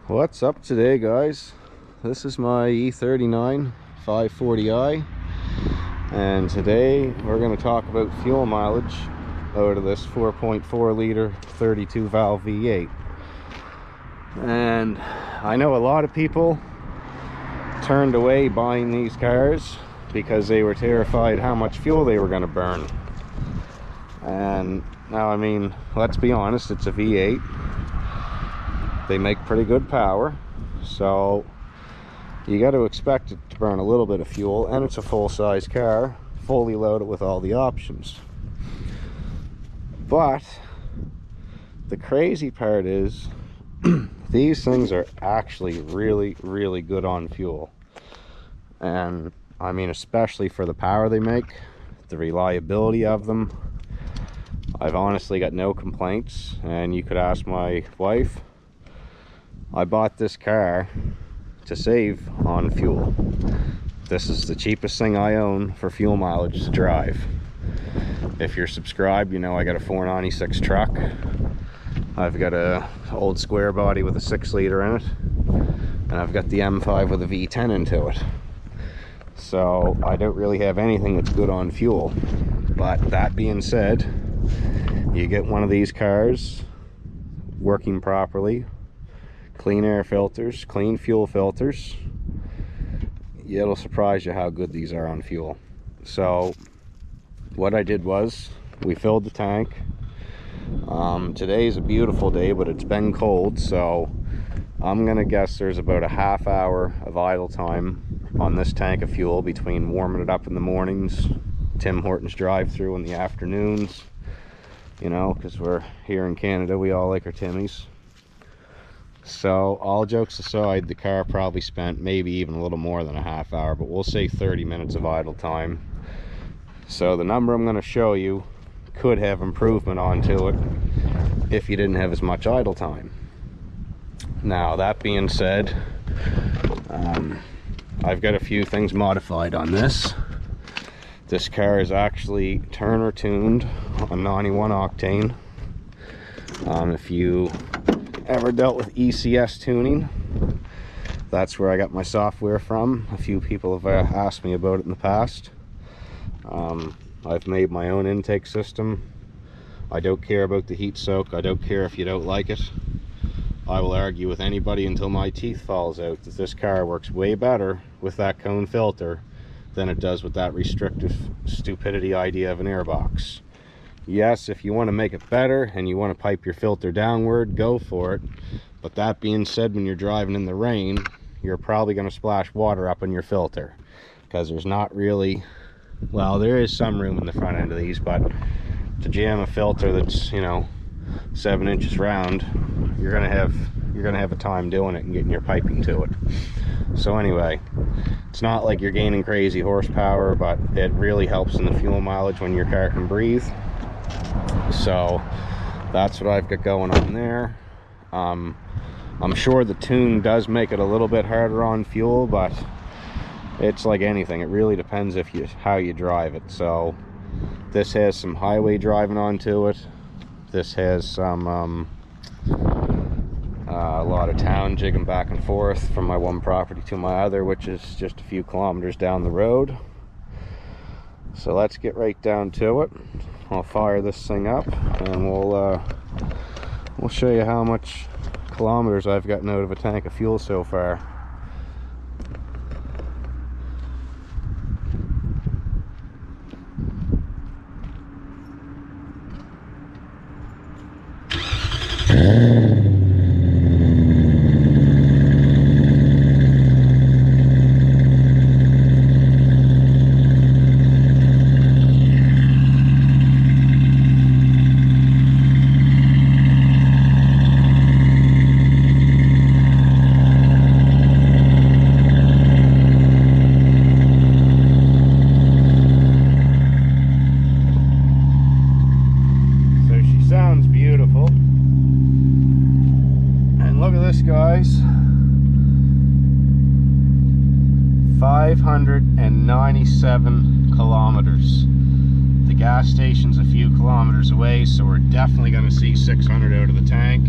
What's up today, guys? This is my E39 540i, and today we're going to talk about fuel mileage out of this 4.4 liter 32 valve V8. And I know a lot of people turned away buying these cars because they were terrified how much fuel they were going to burn. And now, I mean, let's be honest, it's a V8. They make pretty good power, so you got to expect it to burn a little bit of fuel, and it's a full-size car, fully loaded with all the options. But the crazy part is these things are actually really good on fuel. And I mean, especially for the power they make, the reliability of them, I've honestly got no complaints. And you could ask my wife. I bought this car to save on fuel. This is the cheapest thing I own for fuel mileage to drive. If you're subscribed, you know I got a 496 truck. I've got a old square body with a 6-liter in it, and I've got the M5 with a V10 into it. So I don't really have anything that's good on fuel. But that being said, you get one of these cars working properly, clean air filters, clean fuel filters, it'll surprise you how good these are on fuel. So what I did was, we filled the tank. Today's a beautiful day, but it's been cold, so I'm gonna guess there's about a half hour of idle time on this tank of fuel between warming it up in the mornings, Tim Hortons drive-through in the afternoons, you know, because we're here in Canada, we all like our Timmies. So all jokes aside, the car probably spent maybe even a little more than a half hour, but we'll say 30 minutes of idle time. So the number I'm going to show you could have improvement onto it if you didn't have as much idle time. Now, that being said, I've got a few things modified on this. This car is actually Turner tuned on 91 octane. If you ever dealt with ECS tuning, that's where I got my software from. A few people have asked me about it in the past. I've made my own intake system. I don't care about the heat soak. I don't care if you don't like it. I will argue with anybody until my teeth falls out that this car works way better with that cone filter than it does with that restrictive stupidity idea of an airbox. Yes, if you want to make it better and you want to pipe your filter downward, go for it. But that being said, when you're driving in the rain, you're probably going to splash water up in your filter, because there's not really, well, there is some room in the front end of these, but to jam a filter that's, you know, 7 inches round, you're gonna have a time doing it and getting your piping to it. So anyway, it's not like you're gaining crazy horsepower, but it really helps in the fuel mileage when your car can breathe. So that's what I've got going on there. I'm sure the tune does make it a little bit harder on fuel, but it's like anything, it really depends how you drive it. So this has some highway driving onto it. This has some a lot of town jigging back and forth from my one property to my other, which is just a few kilometers down the road. So let's get right down to it. I'll fire this thing up and we'll show you how much kilometers I've gotten out of a tank of fuel so far. Guys, 597 kilometers. The gas station's a few kilometers away, so we're definitely going to see 600 out of the tank.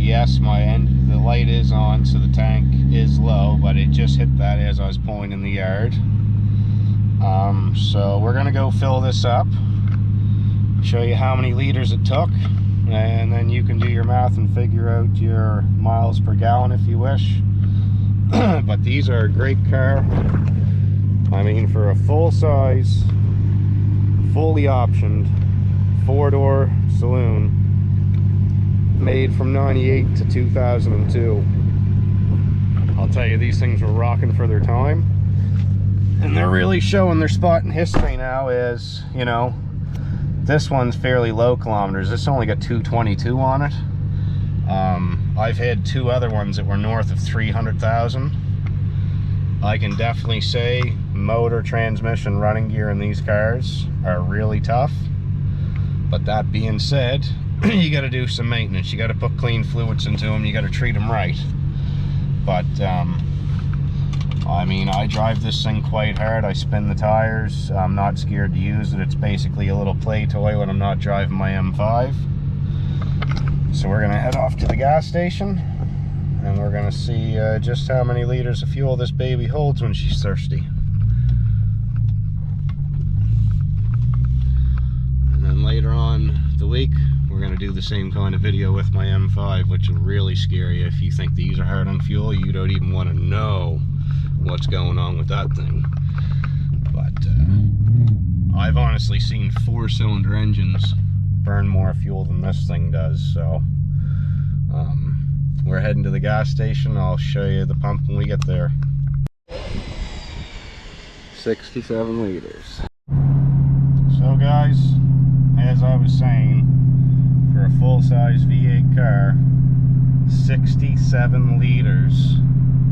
yes, the light is on, so the tank is low, but it just hit that as I was pulling in the yard. So we're gonna go fill this up, show you how many liters it took, and then you can do your math and figure out your miles per gallon if you wish. But these are a great car. I mean, for a full-size, fully optioned 4-door saloon made from 98 to 2002, I'll tell you, these things were rocking for their time, and they're really showing their spot in history now. As you know, this one's fairly low kilometers. This only got 222 on it. I've had two other ones that were north of 300,000. I can definitely say motor, transmission, running gear in these cars are really tough. But that being said, you got to do some maintenance. You got to put clean fluids into them. You got to treat them right. But I mean, I drive this thing quite hard. I spin the tires. I'm not scared to use it. It's basically a little play toy when I'm not driving my M5. So we're gonna head off to the gas station, and we're gonna see just how many liters of fuel this baby holds when she's thirsty. And then later on the week, we're gonna do the same kind of video with my M5, which will really scare you. If you think these are hard on fuel, you don't even want to know what's going on with that thing. But I've honestly seen 4-cylinder engines burn more fuel than this thing does. So we're heading to the gas station. I'll show you the pump when we get there. 67 liters. So guys, as I was saying, for a full-size V8 car, 67 liters,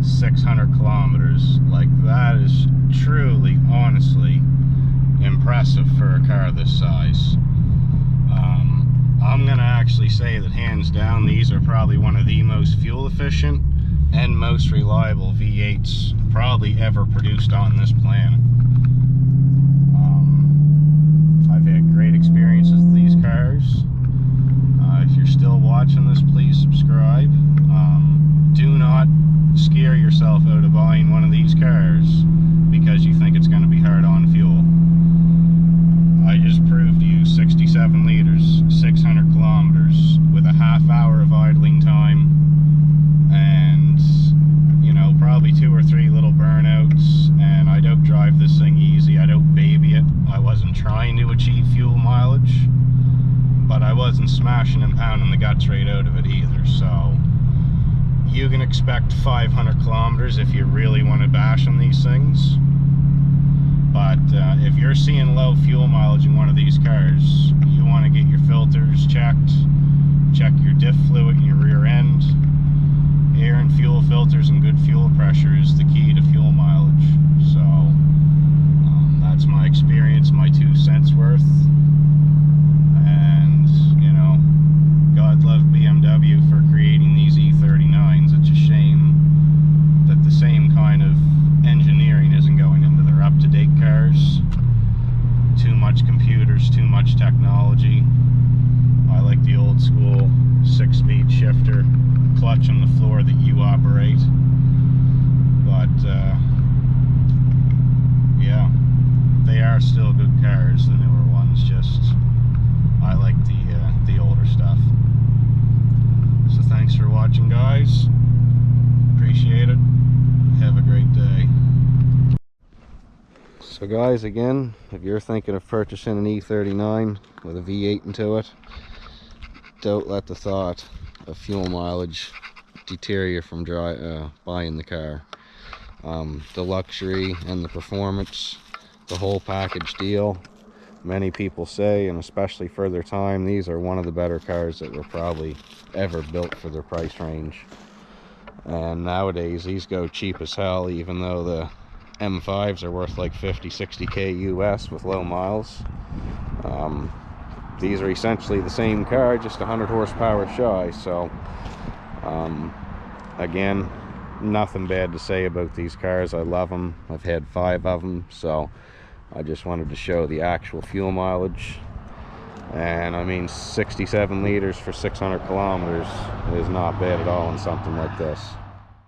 600 kilometers. Like, that is truly, honestly impressive for a car this size. I'm gonna actually say that hands down, these are probably one of the most fuel efficient and most reliable V8s probably ever produced on this planet. I've had great experiences with these cars. If you're still watching this, please subscribe. Do not scare yourself out of buying one of these cars because you think it's going to be hard on fuel. I just proved to you 67 liters, 600 kilometers with a half-hour of idling time, and you know, probably 2 or 3 little burnouts. And I don't drive this thing easy. I don't baby it. I wasn't trying to achieve fuel mileage, but I wasn't smashing and pounding the guts right out of it either. So you can expect 500 kilometers if you really want to bash on these things. But if you're seeing low fuel mileage in one of these cars, you want to get your filters checked, check your diff fluid in your rear end. Air and fuel filters and good fuel pressure is the key to fuel mileage. So that's my experience, my 2 cents worth. And you know, God love BMW for creating these E39s. It's a shame that the same kind of engineering isn't going into their up-to-date cars. Too much computers, too much technology. I like the old school 6-speed shifter, clutch on the floor that you operate. But yeah, they are still good cars, the newer ones. Just I like the older stuff. So thanks for watching, guys. Appreciate it. Have a great day. So guys, again, if you're thinking of purchasing an E39 with a V8 into it, don't let the thought of fuel mileage deter you from buying the car. The luxury and the performance, the whole package deal. Many people say, and especially for their time, these are one of the better cars that were probably ever built for their price range. And nowadays these go cheap as hell, even though the M5s are worth like 50-60k US with low miles. These are essentially the same car, just 100 horsepower shy. So again, nothing bad to say about these cars. I love them. I've had 5 of them, so I just wanted to show the actual fuel mileage. And I mean, 67 liters for 600 kilometers is not bad at all in something like this.